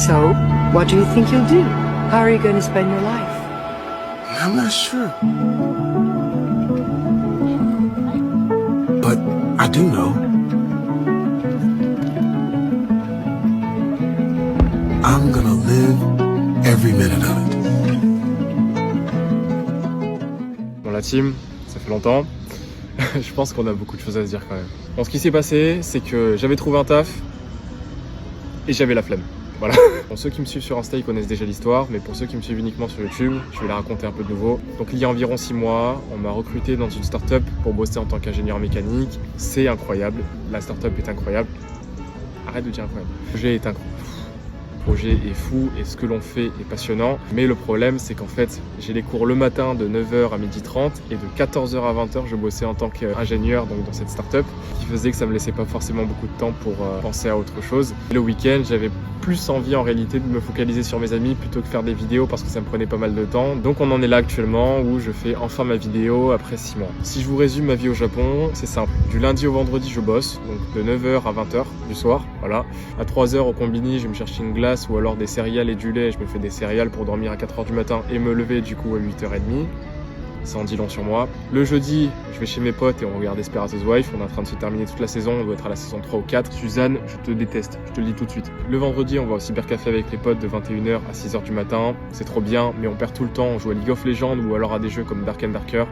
So, what do you think you'll do? How are you going to spend your life? I'm not sure. But I do know. I'm gonna live every minute of it. Bon, la team, ça fait longtemps. Je pense qu'on a beaucoup de choses à se dire quand même. Bon, ce qui s'est passé, c'est que j'avais trouvé un taf et j'avais la flemme. Voilà. Pour ceux qui me suivent sur Insta, ils connaissent déjà l'histoire, mais pour ceux qui me suivent uniquement sur YouTube, je vais la raconter un peu de nouveau. Donc il y a environ 6 mois, on m'a recruté dans une start-up pour bosser en tant qu'ingénieur mécanique. C'est incroyable, la start-up est incroyable. Arrête de dire incroyable. Le projet est incroyable. Le projet est fou et ce que l'on fait est passionnant. Mais le problème, c'est qu'en fait, j'ai les cours le matin de 9h à 12h30 et de 14h à 20h, je bossais en tant qu'ingénieur donc dans cette start-up, qui faisait que ça me laissait pas forcément beaucoup de temps pour penser à autre chose. Et le week-end, j'avais plus envie en réalité de me focaliser sur mes amis plutôt que faire des vidéos parce que ça me prenait pas mal de temps. Donc on en est là actuellement où je fais enfin ma vidéo après 6 mois. Si je vous résume ma vie au Japon, c'est simple. Du lundi au vendredi, je bosse, donc de 9h à 20h du soir, voilà. À 3h au combini, je vais me chercher une glace ou alors des céréales et du lait. Je me fais des céréales pour dormir à 4h du matin et me lever du coup à 8h30. Ça en dit long sur moi. Le jeudi, je vais chez mes potes et on regarde Desperate Housewives. On est en train de se terminer toute la saison. On doit être à la saison 3 ou 4. Suzanne, je te déteste. Je te le dis tout de suite. Le vendredi, on va au cybercafé avec les potes de 21h à 6h du matin. C'est trop bien, mais on perd tout le temps. On joue à League of Legends ou alors à des jeux comme Dark and Darker.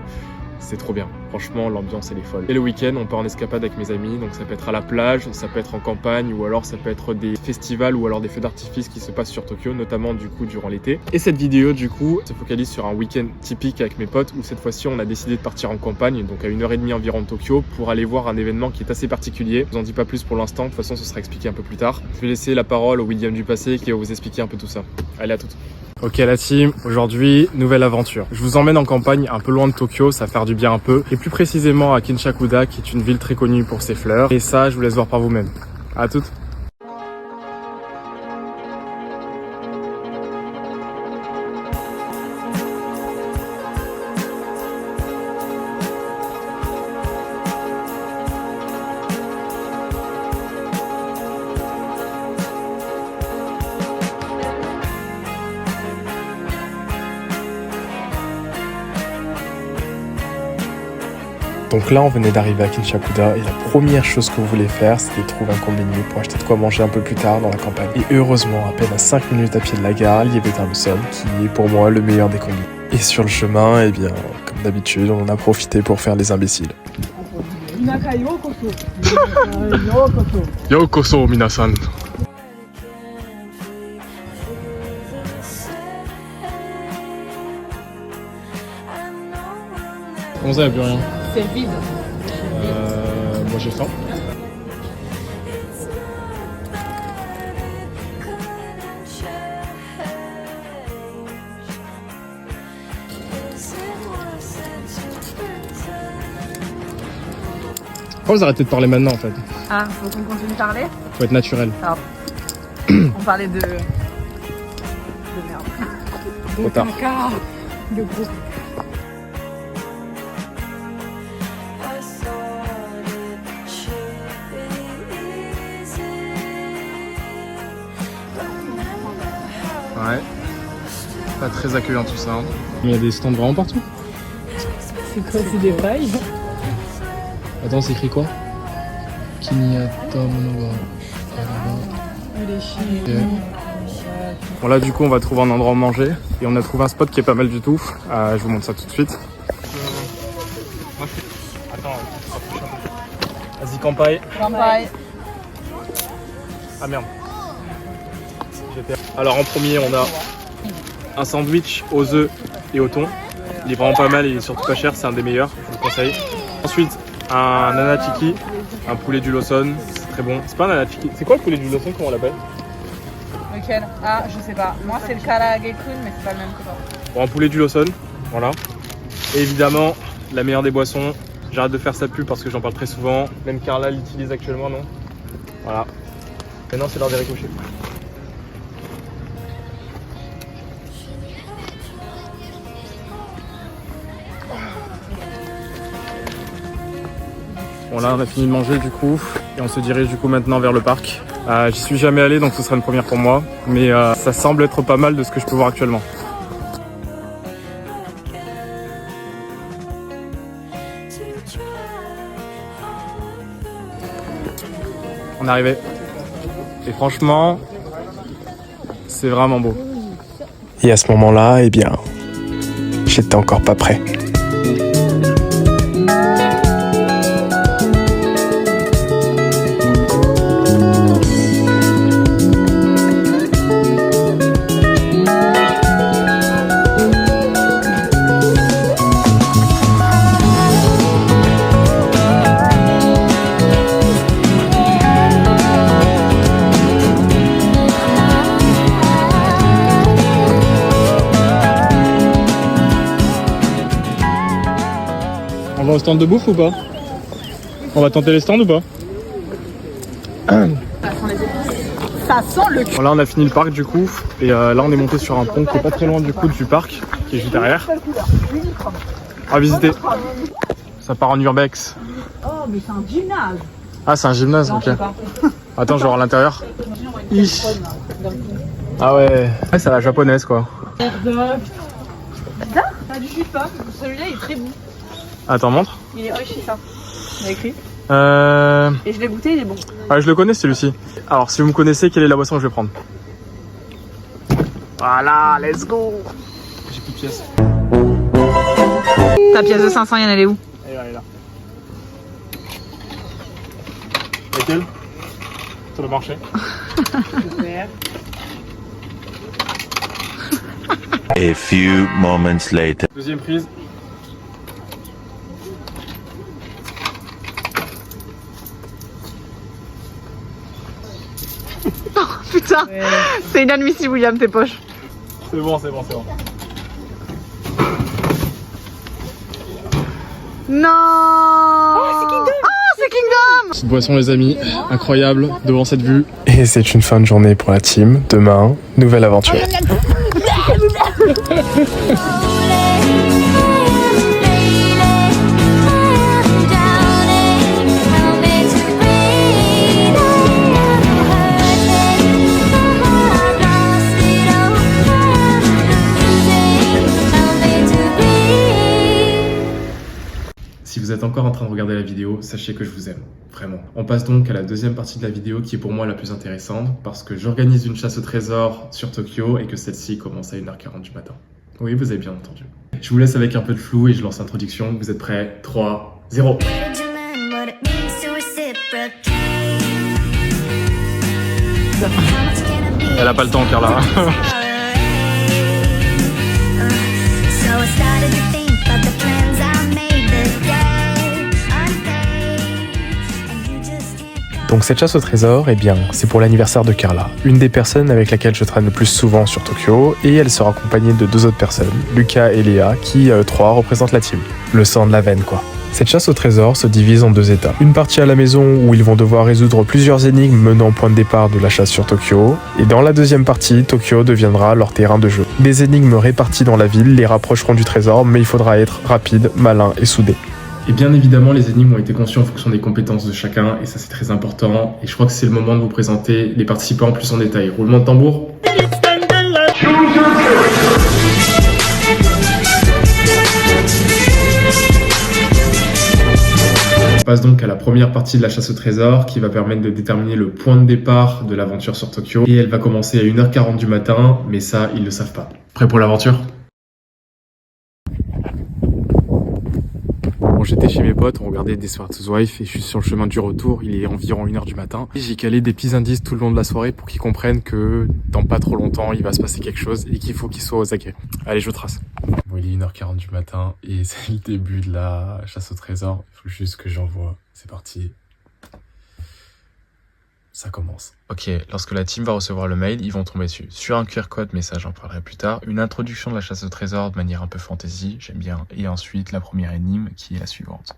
C'est trop bien. Franchement, l'ambiance, elle est folle. Et le week-end, on part en escapade avec mes amis. Donc ça peut être à la plage, ça peut être en campagne ou alors ça peut être des festivals ou alors des feux d'artifice qui se passent sur Tokyo, notamment du coup durant l'été. Et cette vidéo, du coup, se focalise sur un week-end typique avec mes potes où cette fois-ci, on a décidé de partir en campagne, donc à 1h30 environ de Tokyo, pour aller voir un événement qui est assez particulier. Je vous en dis pas plus pour l'instant. De toute façon, ce sera expliqué un peu plus tard. Je vais laisser la parole au William du passé qui va vous expliquer un peu tout ça. Allez, à toutes. Ok la team, aujourd'hui, nouvelle aventure. Je vous emmène en campagne un peu loin de Tokyo, ça va faire du bien un peu. Et plus précisément à Kinsakuda, qui est une ville très connue pour ses fleurs. Et ça, je vous laisse voir par vous-même. À toutes. Donc là, on venait d'arriver à Kinsakuda et la première chose que vous voulez faire, c'est de trouver un combini pour acheter de quoi manger un peu plus tard dans la campagne. Et heureusement, à peine à 5 minutes à pied de la gare, il y avait Thamson, qui est pour moi le meilleur des combis. Et sur le chemin, eh bien, comme d'habitude, on en a profité pour faire les imbéciles. Yokoso, minasan. Comment ça, il n'y a plus rien? C'est vide. Moi j'ai faim. Pourquoi vous arrêtez de parler maintenant en fait? Ah, faut qu'on continue de parler? Faut être naturel. Alors, on parlait de merde. Trop tard. De gros. Ouais. Pas très accueillant tout ça. Hein. Il y a des stands vraiment partout. C'est quoi? C'est des pailles? Attends, c'est écrit quoi? Kinyata Monoga. Les chiens. Bon là du coup on va trouver un endroit où manger et on a trouvé un spot qui est pas mal du tout. Je vous montre ça tout de suite. Attends, vas-y Kampai. Kampai. Ah merde. Alors en premier on a un sandwich aux œufs et au thon. Il est vraiment pas mal, il est surtout pas cher, c'est un des meilleurs, je vous le conseille. Ensuite un nanatiki, un poulet du Lawson, c'est très bon. C'est pas un nanatiki, c'est quoi le poulet du Lawson, comment on l'appelle? Lequel? Ah, je sais pas. Moi c'est le karaage-kun, mais c'est pas le même que toi. Bon, un poulet du Lawson, voilà. Et évidemment, la meilleure des boissons. J'arrête de faire sa pub parce que j'en parle très souvent. Même Carla l'utilise actuellement, non? Voilà. Maintenant, c'est l'heure des ricochets. Bon, là, on a fini de manger du coup. Et on se dirige du coup maintenant vers le parc. J'y suis jamais allé donc ce sera une première pour moi, mais ça semble être pas mal de ce que je peux voir actuellement. On est arrivé. Et franchement, c'est vraiment beau. Et à ce moment-là, eh bien, j'étais encore pas prêt. On va au stand de bouffe ou pas? On va tenter les stands ou pas? Ça sent le cul. Bon, là on a fini le parc du coup et là on est monté sur un pont qui est pas très loin du coup du parc qui est juste derrière. À visiter. Ça part en urbex. Oh mais c'est un gymnase. Ah c'est un gymnase, ok. Attends je vais voir l'intérieur. Ah ouais, c'est à la japonaise quoi. Ah du pas. Celui-là il est très bon. Attends montre. Il est Oishisa. Il a écrit. Et je l'ai goûté, il est bon. Ah je le connais celui-ci. Alors si vous me connaissez, quelle est la boisson que je vais prendre? Voilà, let's go. J'ai plus de pièces. Ta pièce de 500, elle est où? Elle est là. Laquelle? Sur le marché. A few moments later. Deuxième prise. Putain, c'est inadmissible William, tes poches. C'est bon, c'est bon, c'est bon. Non. Oh, c'est Kingdom. Oh, c'est Kingdom. Petite boisson les amis, incroyable devant cette vue. Et c'est une fin de journée pour la team. Demain, nouvelle aventure. Si vous êtes encore en train de regarder la vidéo, sachez que je vous aime, vraiment. On passe donc à la deuxième partie de la vidéo qui est pour moi la plus intéressante parce que j'organise une chasse au trésor sur Tokyo et que celle-ci commence à 1h40 du matin. Oui, vous avez bien entendu. Je vous laisse avec un peu de flou et je lance l'introduction. Vous êtes prêts? 3, 0. Elle a pas le temps, Carla. Donc cette chasse au trésor, eh bien, c'est pour l'anniversaire de Carla, une des personnes avec laquelle je traîne le plus souvent sur Tokyo, et elle sera accompagnée de 2 autres personnes, Lucas et Léa, qui, 3, représentent la team. Le sang de la veine, quoi. Cette chasse au trésor se divise en 2 étapes. Une partie à la maison où ils vont devoir résoudre plusieurs énigmes menant au point de départ de la chasse sur Tokyo, et dans la deuxième partie, Tokyo deviendra leur terrain de jeu. Des énigmes réparties dans la ville les rapprocheront du trésor, mais il faudra être rapide, malin et soudé. Et bien évidemment, les énigmes ont été conçues en fonction des compétences de chacun, et ça c'est très important. Et je crois que c'est le moment de vous présenter les participants plus en détail. Roulement de tambour. On passe donc à la première partie de la chasse au trésor qui va permettre de déterminer le point de départ de l'aventure sur Tokyo. Et elle va commencer à 1h40 du matin, mais ça, ils le savent pas. Prêt pour l'aventure ? J'étais chez mes potes, on regardait Desperate Housewives et je suis sur le chemin du retour, il est environ 1h du matin. J'ai calé des petits indices tout le long de la soirée pour qu'ils comprennent que dans pas trop longtemps, il va se passer quelque chose et qu'il faut qu'ils soient aux aguets. Allez, je trace. Bon, il est 1h40 du matin et c'est le début de la chasse au trésor. Il faut juste que j'envoie. C'est parti. Ça commence. Ok, lorsque la team va recevoir le mail, ils vont tomber dessus. Sur un QR code, mais ça j'en parlerai plus tard, une introduction de la chasse au trésor de manière un peu fantasy, j'aime bien, et ensuite la première énigme qui est la suivante.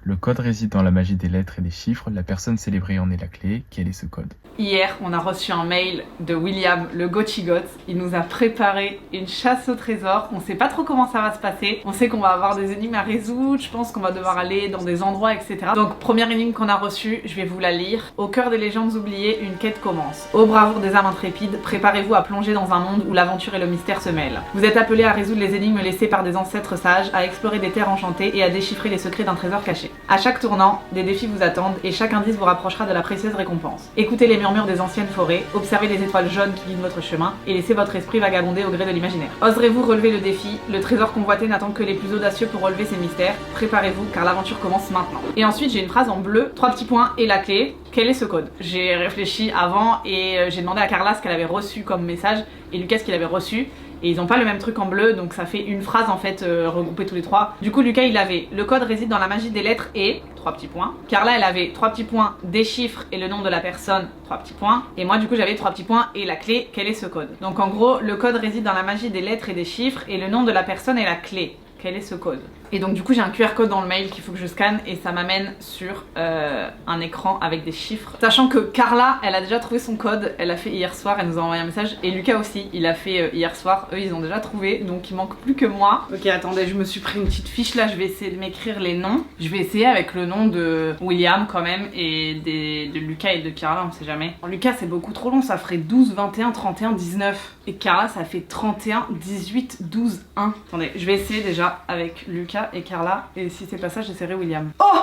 Le code réside dans la magie des lettres et des chiffres, la personne célébrée en est la clé. Quel est ce code? Hier, on a reçu un mail de William, le Gochigot. Il nous a préparé une chasse au trésor. On sait pas trop comment ça va se passer. On sait qu'on va avoir des énigmes à résoudre. Je pense qu'on va devoir aller dans des endroits, etc. Donc, première énigme qu'on a reçue, je vais vous la lire. Au cœur des légendes oubliées, une quête commence. Ô bravoure des âmes intrépides, préparez-vous à plonger dans un monde où l'aventure et le mystère se mêlent. Vous êtes appelés à résoudre les énigmes laissées par des ancêtres sages, à explorer des terres enchantées et à déchiffrer les secrets d'un trésor caché. À chaque tournant, des défis vous attendent et chaque indice vous rapprochera de la précieuse récompense. Écoutez les murmures des anciennes forêts, observez les étoiles jaunes qui guident votre chemin et laissez votre esprit vagabonder au gré de l'imaginaire. Oserez-vous relever le défi? Le trésor convoité n'attend que les plus audacieux pour relever ces mystères. Préparez-vous car l'aventure commence maintenant. Et ensuite j'ai une phrase en bleu, 3 petits points et la clé. Quel est ce code? J'ai réfléchi avant et j'ai demandé à Carla ce qu'elle avait reçu comme message et Lucas ce qu'il avait reçu. Et ils ont pas le même truc en bleu, donc ça fait une phrase en fait regroupée tous les trois. Du coup Lucas il avait le code réside dans la magie des lettres et 3 petits points. Carla elle avait 3 petits points, des chiffres et le nom de la personne, 3 petits points. Et moi du coup j'avais 3 petits points et la clé, quel est ce code? Donc en gros le code réside dans la magie des lettres et des chiffres et le nom de la personne est la clé. Quel est ce code? Et donc du coup j'ai un QR code dans le mail qu'il faut que je scanne et ça m'amène sur un écran avec des chiffres. Sachant que Carla, elle a déjà trouvé son code, elle l'a fait hier soir, elle nous a envoyé un message. Et Lucas aussi, il l'a fait hier soir, eux ils ont déjà trouvé, donc il manque plus que moi. Ok attendez, je me suis pris une petite fiche là, je vais essayer de m'écrire les noms. Je vais essayer avec le nom de William quand même et de Lucas et de Carla, on sait jamais. Lucas c'est beaucoup trop long, ça ferait 12, 21, 31, 19. Et Carla ça fait 31, 18, 12, 1. Attendez, je vais essayer déjà avec Lucas et Carla, et si c'est pas ça j'essaierai William. Oh!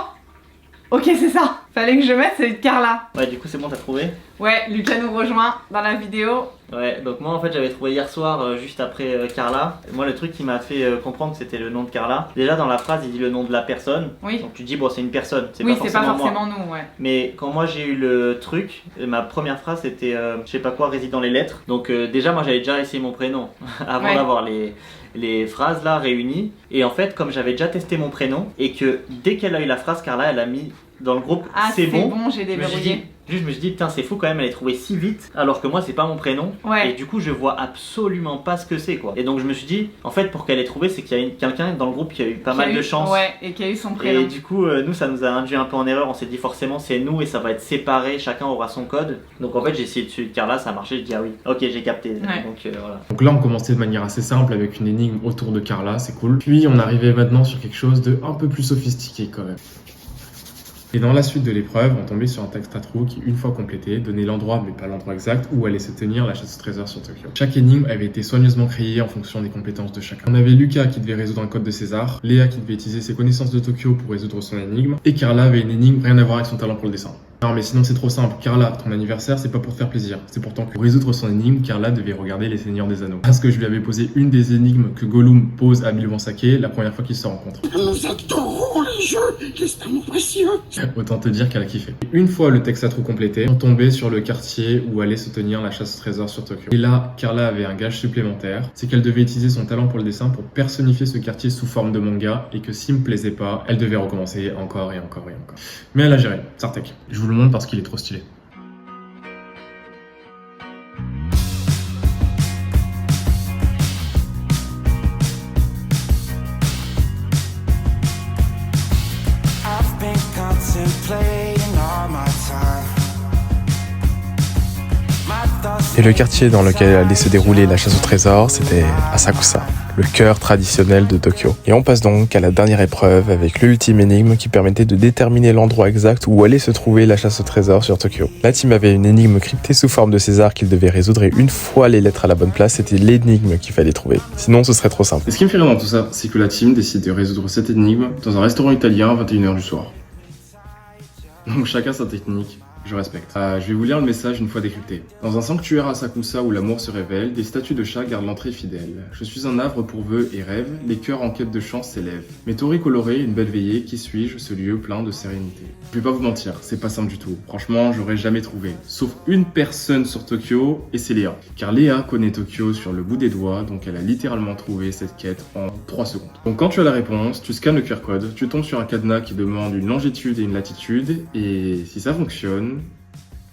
Ok c'est ça! Fallait que je mette celui de Carla. Ouais, du coup c'est bon, t'as trouvé? Ouais, Lucas nous rejoint dans la vidéo. Ouais, donc moi en fait j'avais trouvé hier soir juste après Carla. Moi le truc qui m'a fait comprendre que c'était le nom de Carla. Déjà dans la phrase il dit le nom de la personne. Oui. Donc tu dis bon c'est une personne, Oui, c'est pas forcément moi. nous, ouais. Mais quand moi j'ai eu le truc, ma première phrase c'était je sais pas quoi réside dans les lettres. Donc déjà moi j'avais déjà essayé mon prénom avant d'avoir les phrases là réunies. Et en fait comme j'avais déjà testé mon prénom et que dès qu'elle a eu la phrase Carla elle a mis dans le groupe c'est bon, j'ai déverrouillé. Je me suis dit putain c'est fou quand même, elle est trouvée si vite alors que moi c'est pas mon prénom. Ouais. Et du coup je vois absolument pas ce que c'est quoi. Et donc je me suis dit en fait pour qu'elle ait trouvé c'est qu'il y a quelqu'un dans le groupe qui a eu pas mal de chance. Ouais, et qui a eu son prénom. Et du coup nous ça nous a induit un peu en erreur, on s'est dit forcément c'est nous et ça va être séparé, chacun aura son code. Donc en fait j'ai essayé de Carla, ça a marché, je dis ah oui ok j'ai capté. Ouais. Donc voilà. Donc là on commençait de manière assez simple avec une énigme autour de Carla, c'est cool. Puis on arrivait maintenant sur quelque chose de un peu plus sophistiqué quand même. Et dans la suite de l'épreuve, on tombait sur un texte à trous qui, une fois complété, donnait l'endroit, mais pas l'endroit exact, où allait se tenir la chasse au trésor sur Tokyo. Chaque énigme avait été soigneusement créée en fonction des compétences de chacun. On avait Lucas qui devait résoudre un code de César, Léa qui devait utiliser ses connaissances de Tokyo pour résoudre son énigme, et Carla avait une énigme rien à voir avec son talent pour le dessin. Non mais sinon c'est trop simple, Carla, ton anniversaire c'est pas pour te faire plaisir, c'est pourtant que pour résoudre son énigme, Carla devait regarder les Seigneurs des Anneaux. Parce que je lui avais posé une des énigmes que Gollum pose à Bilbo Sake la première fois qu'ils se rencontrent. Nous adorons les jeux, qu'est-ce mon précieux. Autant te dire qu'elle a kiffé. Une fois le texte à trous complété, on tombait sur le quartier où allait se tenir la chasse au trésor sur Tokyo. Et là, Carla avait un gage supplémentaire, c'est qu'elle devait utiliser son talent pour le dessin pour personnifier ce quartier sous forme de manga et que s'il me plaisait pas, elle devait recommencer encore et encore et encore. Mais elle a géré, Sartek. Je vous le montre parce qu'il est trop stylé. I've been contemplating all my time. Et le quartier dans lequel allait se dérouler la chasse au trésor, c'était Asakusa, le cœur traditionnel de Tokyo. Et on passe donc à la dernière épreuve avec l'ultime énigme qui permettait de déterminer l'endroit exact où allait se trouver la chasse au trésor sur Tokyo. La team avait une énigme cryptée sous forme de César qu'il devait résoudre et une fois les lettres à la bonne place, c'était l'énigme qu'il fallait trouver. Sinon ce serait trop simple. Et ce qui me fait rire dans tout ça, c'est que la team décide de résoudre cette énigme dans un restaurant italien à 21h du soir. Donc chacun sa technique. Je respecte. Je vais vous lire le message une fois décrypté. Dans un sanctuaire à Asakusa où l'amour se révèle, des statues de chats gardent l'entrée fidèle. Je suis un havre pour vœux et rêves, les cœurs en quête de chance s'élèvent. Mes tauris colorés, une belle veillée, qui suis-je, ce lieu plein de sérénité. Je vais pas vous mentir, c'est pas simple du tout. Franchement, j'aurais jamais trouvé. Sauf une personne sur Tokyo, et c'est Léa. Car Léa connaît Tokyo sur le bout des doigts, donc elle a littéralement trouvé cette quête en 3 secondes. Donc quand tu as la réponse, tu scannes le QR code, tu tombes sur un cadenas qui demande une longitude et une latitude, et si ça fonctionne,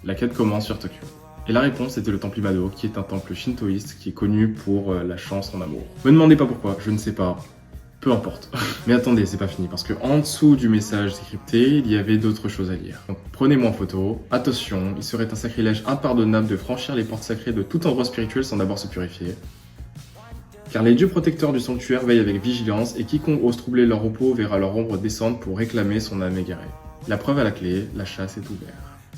la quête commence sur Tokyo. Et la réponse était le temple Imado, qui est un temple shintoïste qui est connu pour la chance en amour. Me demandez pas pourquoi, je ne sais pas. Peu importe. Mais attendez, c'est pas fini, parce que en dessous du message décrypté, il y avait d'autres choses à lire. Donc prenez-moi en photo. Attention, il serait un sacrilège impardonnable de franchir les portes sacrées de tout endroit spirituel sans d'abord se purifier. Car les dieux protecteurs du sanctuaire veillent avec vigilance, et quiconque ose troubler leur repos verra leur ombre descendre pour réclamer son âme égarée. La preuve à la clé, la chasse est ouverte.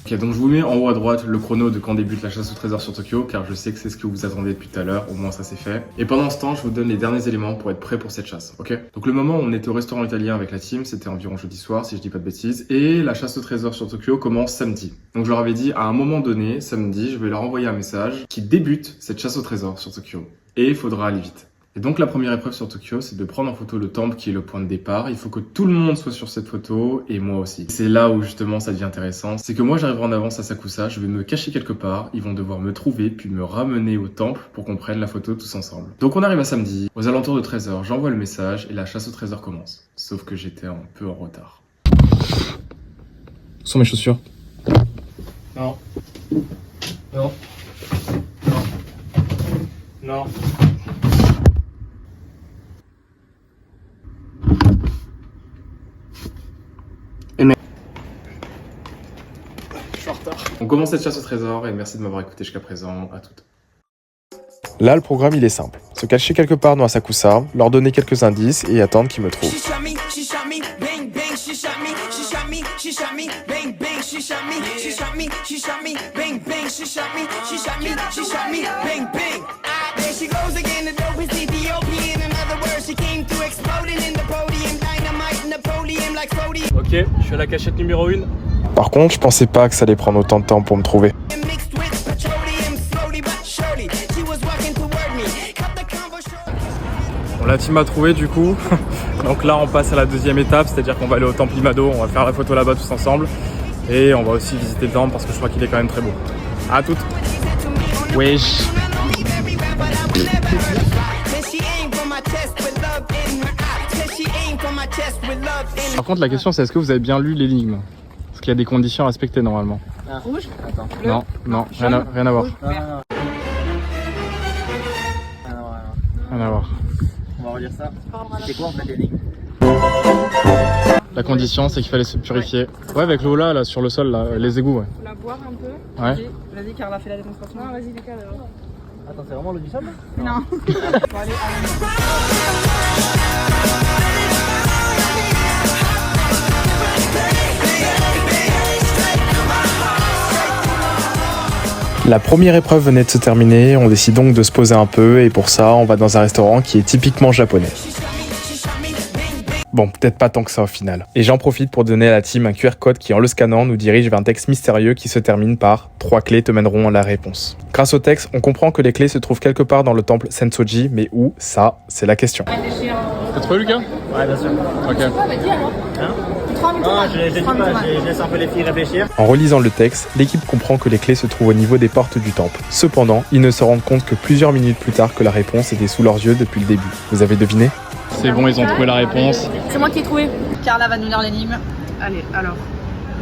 Ok, donc je vous mets en haut à droite le chrono de quand débute la chasse au trésor sur Tokyo, car je sais que c'est ce que vous attendez depuis tout à l'heure, au moins ça c'est fait. Et pendant ce temps, je vous donne les derniers éléments pour être prêt pour cette chasse, ok? Donc le moment où on était au restaurant italien avec la team, c'était environ jeudi soir, si je dis pas de bêtises, et la chasse au trésor sur Tokyo commence samedi. Donc je leur avais dit, à un moment donné, samedi, je vais leur envoyer un message qui débute cette chasse au trésor sur Tokyo. Et il faudra aller vite. Et donc la première épreuve sur Tokyo, c'est de prendre en photo le temple qui est le point de départ. Il faut que tout le monde soit sur cette photo, et moi aussi. C'est là où justement ça devient intéressant. C'est que moi j'arriverai en avance à Sakusa, je vais me cacher quelque part, ils vont devoir me trouver, puis me ramener au temple pour qu'on prenne la photo tous ensemble. Donc on arrive à samedi, aux alentours de 13h, j'envoie le message, et la chasse au trésor commence. Sauf que j'étais un peu en retard. Où sont mes chaussures? Non. Non. Non. Non. On commence cette chasse au trésor et merci de m'avoir écouté jusqu'à présent. À toutes. Là, le programme il est simple. Se cacher quelque part dans Asakusa, leur donner quelques indices et attendre qu'ils me trouvent. Ok, je suis à la cachette numéro 1. Par contre, je pensais pas que ça allait prendre autant de temps pour me trouver. Bon, la team a trouvé du coup. Donc là on passe à la deuxième étape, c'est-à-dire qu'on va aller au temple Imado, on va faire la photo là-bas tous ensemble. Et on va aussi visiter le temple parce que je crois qu'il est quand même très beau. À toutes. Wesh. Par contre la question c'est est-ce que vous avez bien lu l'énigme? Parce qu'il y a des conditions à respecter normalement. Rouge? Attends. Non, non, rien à voir. Rien à voir. On va relire ça. C'est quoi en fait l'énigme? La condition c'est qu'il fallait se purifier. Ouais, avec l'eau là, sur le sol, là, les égouts. Ouais. Faut la boire un peu. Ouais. Vas-y, Carla, fais la démonstration. Non, vas-y, Lucas. Attends, c'est vraiment l'eau du sable? Non. Bon, allez, La première épreuve venait de se terminer, on décide donc de se poser un peu et pour ça, on va dans un restaurant qui est typiquement japonais. Bon, peut-être pas tant que ça au final. Et j'en profite pour donner à la team un QR code qui, en le scannant, nous dirige vers un texte mystérieux qui se termine par « 3 clés te mèneront à la réponse ». Grâce au texte, on comprend que les clés se trouvent quelque part dans le temple Sensoji, mais où, ça, c'est la question. T'as trouvé Lucas? Ouais, bien sûr. Ok. Non, je dis pas, je laisse un peu les filles réfléchir. En relisant le texte, l'équipe comprend que les clés se trouvent au niveau des portes du temple. Cependant, ils ne se rendent compte que plusieurs minutes plus tard que la réponse était sous leurs yeux depuis le début. Vous avez deviné? C'est bon, ils ont trouvé la réponse. c'est moi qui ai trouvé. Carla va nous lire l'énigme. Allez, alors,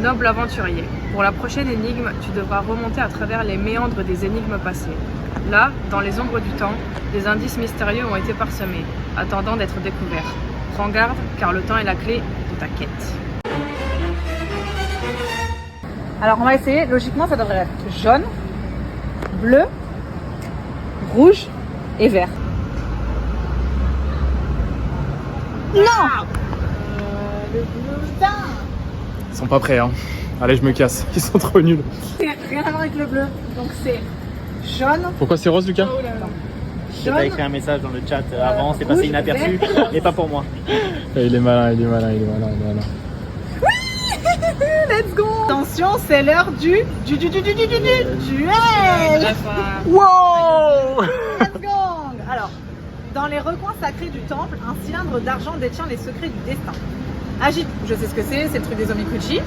noble aventurier, pour la prochaine énigme, tu devras remonter à travers les méandres des énigmes passées. Là, dans les ombres du temps, des indices mystérieux ont été parsemés, attendant d'être découverts. Prends garde, car le temps est la clé de ta quête. Alors on va essayer, logiquement ça devrait être jaune, bleu, rouge et vert. Non le bleu, putain. Ils sont pas prêts, hein. Allez, je me casse. Ils sont trop nuls. Rien à voir avec le bleu, donc c'est jaune. Pourquoi c'est rose, Lucas? J'ai pas écrit un message dans le chat avant, c'est passé inaperçu, et pas pour moi. Il est malin. Let's go. Attention, c'est l'heure du duel. Wow. Let's go. Alors, dans les recoins sacrés du temple, un cylindre d'argent détient les secrets du destin. Agite, je sais ce que c'est le truc des omikuchi.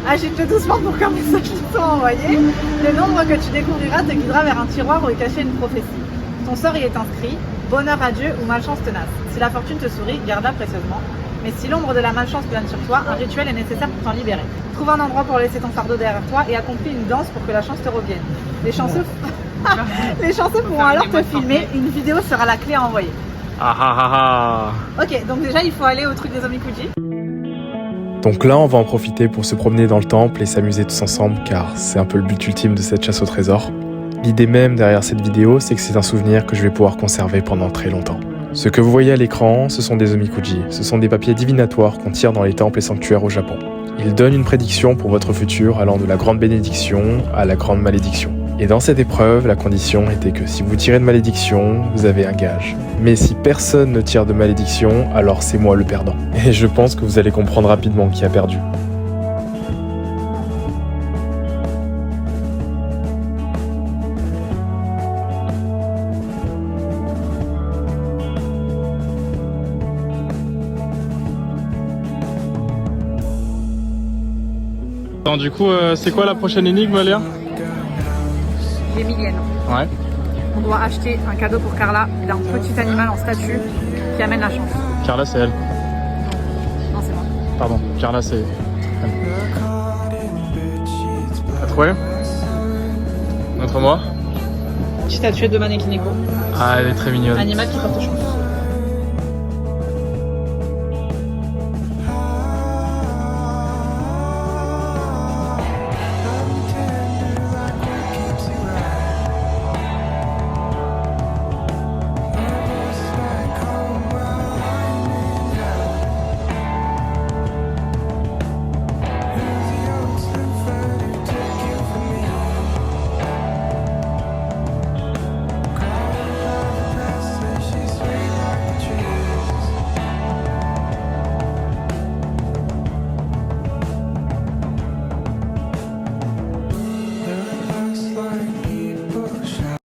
Agite-le doucement pour qu'un message te soit envoyé. Le nombre que tu découvriras te guidera vers un tiroir où est cachée une prophétie. Ton sort y est inscrit, bonheur à Dieu ou malchance tenace. Si la fortune te sourit, garde-la précieusement. Mais si l'ombre de la malchance plane sur toi, un rituel est nécessaire pour t'en libérer. Trouve un endroit pour laisser ton fardeau derrière toi et accomplis une danse pour que la chance te revienne. Les chanceux pourront alors te filmer, une vidéo sera la clé à envoyer. Ah ah ah ah. Ok, donc déjà il faut aller au truc des omikuji. Donc là, on va en profiter pour se promener dans le temple et s'amuser tous ensemble, car c'est un peu le but ultime de cette chasse au trésor. L'idée même derrière cette vidéo, c'est que c'est un souvenir que je vais pouvoir conserver pendant très longtemps. Ce que vous voyez à l'écran, ce sont des omikuji. Ce sont des papiers divinatoires qu'on tire dans les temples et sanctuaires au Japon. Ils donnent une prédiction pour votre futur allant de la grande bénédiction à la grande malédiction. Et dans cette épreuve, la condition était que si vous tirez de malédiction, vous avez un gage. Mais si personne ne tire de malédiction, alors c'est moi le perdant. Et je pense que vous allez comprendre rapidement qui a perdu. Attends, du coup, c'est quoi la prochaine énigme, Léa? Les milliennes. Ouais. On doit acheter un cadeau pour Carla d'un petit animal en statue qui amène la chance. Carla, c'est elle. Non, c'est moi. Pardon, Carla, c'est elle. T'as trouvé? Montre-moi. Petite statuette de Maneki Neko. Ah, elle est très mignonne. Animal qui porte chance.